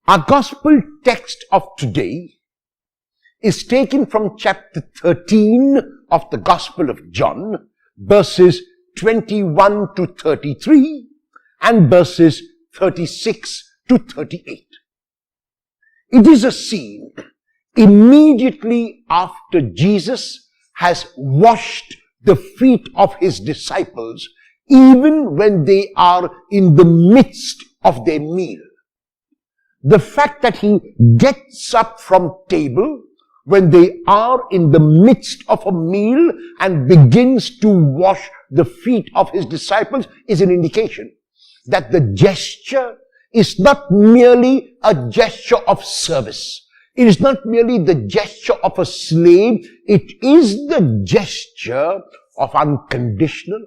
Our gospel text of today is taken from chapter 13 of the Gospel of John, verses 21 to 33 and verses 36 to 38. It is a scene immediately after Jesus has washed the feet of his disciples, even when they are in the midst of their meal. The fact that he gets up from table when they are in the midst of a meal and begins to wash the feet of his disciples is an indication that the gesture is not merely a gesture of service. It is not merely the gesture of a slave. It is the gesture of unconditional,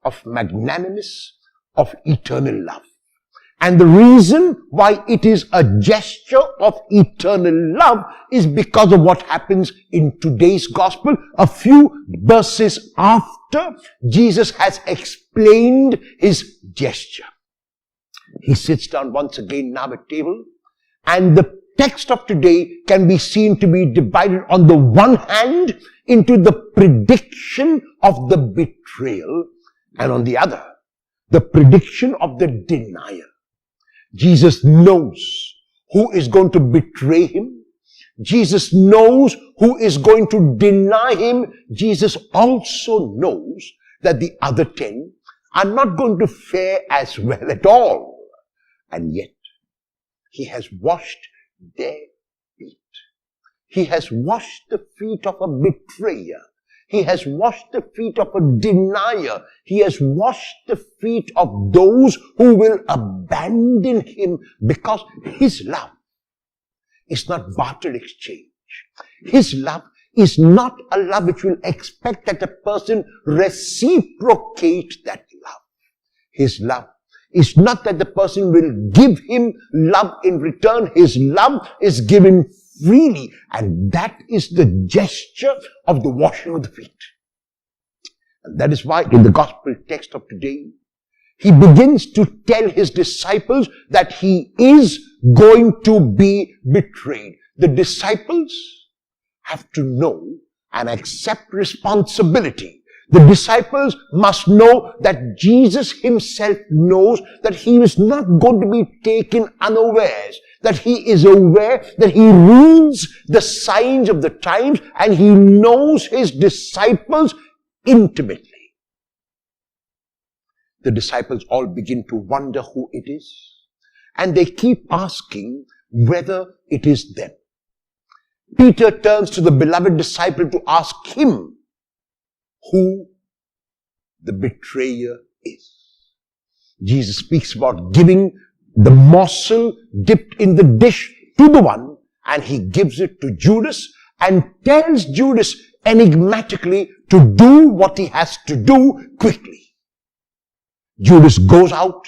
of magnanimous, of eternal love. And the reason why it is a gesture of eternal love is because of what happens in today's gospel. A few verses after Jesus has explained his gesture, he sits down once again now at table, and the text of today can be seen to be divided on the one hand into the prediction of the betrayal, and on the other, the prediction of the denial. Jesus knows who is going to betray him. Jesus knows who is going to deny him. Jesus also knows that the other 10 are not going to fare as well at all. And yet, he has washed their feet. He has washed the feet of a betrayer. He has washed the feet of a denier. He has washed the feet of those who will abandon him, because his love is not barter exchange. His love is not a love which will expect that a person reciprocate that love. His love is not that the person will give him love in return. His love is given freely, and that is the gesture of the washing of the feet. And that is why in the gospel text of today, he begins to tell his disciples that he is going to be betrayed. The disciples have to know and accept responsibility. The disciples must know that Jesus himself knows that he is not going to be taken unawares, that he is aware, that he reads the signs of the times, and he knows his disciples intimately. The disciples all begin to wonder who it is, and they keep asking whether it is them. Peter turns to the beloved disciple to ask him who the betrayer is. Jesus speaks about giving the morsel dipped in the dish to the one, and he gives it to Judas and tells Judas enigmatically to do what he has to do quickly. Judas goes out,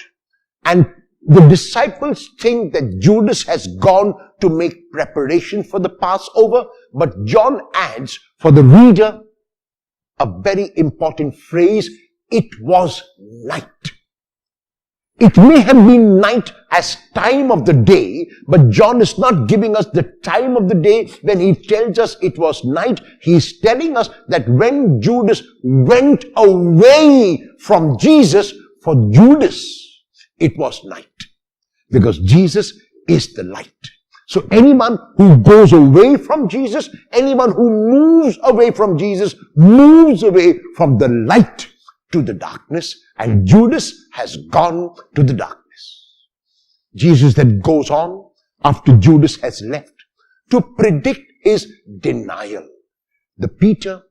and the disciples think that Judas has gone to make preparation for the Passover, but John adds for the reader a very important phrase: it was night. It may have been night as time of the day, but John is not giving us the time of the day when he tells us it was night. He is telling us that when Judas went away from Jesus, for Judas, it was night. Because Jesus is the light. So anyone who goes away from Jesus, anyone who moves away from Jesus, moves away from the light to the darkness, and Judas has gone to the darkness. Jesus then goes on, after Judas has left, to predict his denial. The Peter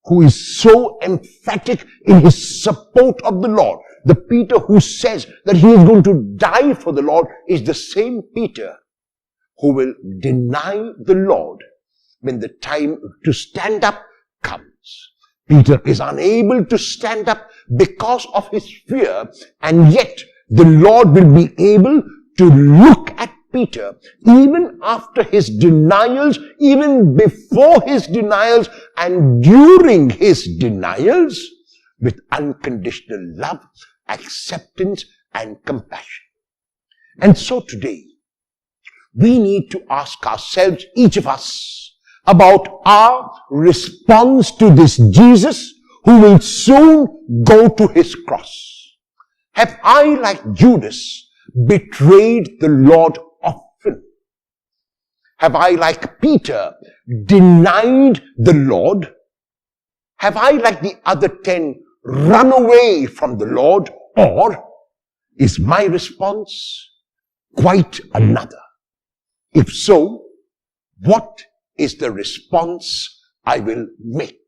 who is so emphatic in his support of the Lord, the Peter who says that he is going to die for the Lord, is the same Peter who will deny the Lord when the time to stand up comes. Peter is unable to stand up because of his fear, and yet the Lord will be able to look at Peter even after his denials, even before his denials, and during his denials, with unconditional love, acceptance, and compassion. And so today, we need to ask ourselves, each of us, about our response to this Jesus who will soon go to his cross. Have I, like Judas, betrayed the Lord often? Have I, like Peter, denied the Lord? Have I, like the other 10, run away from the Lord? Or is my response quite another? If so, what is the response I will make?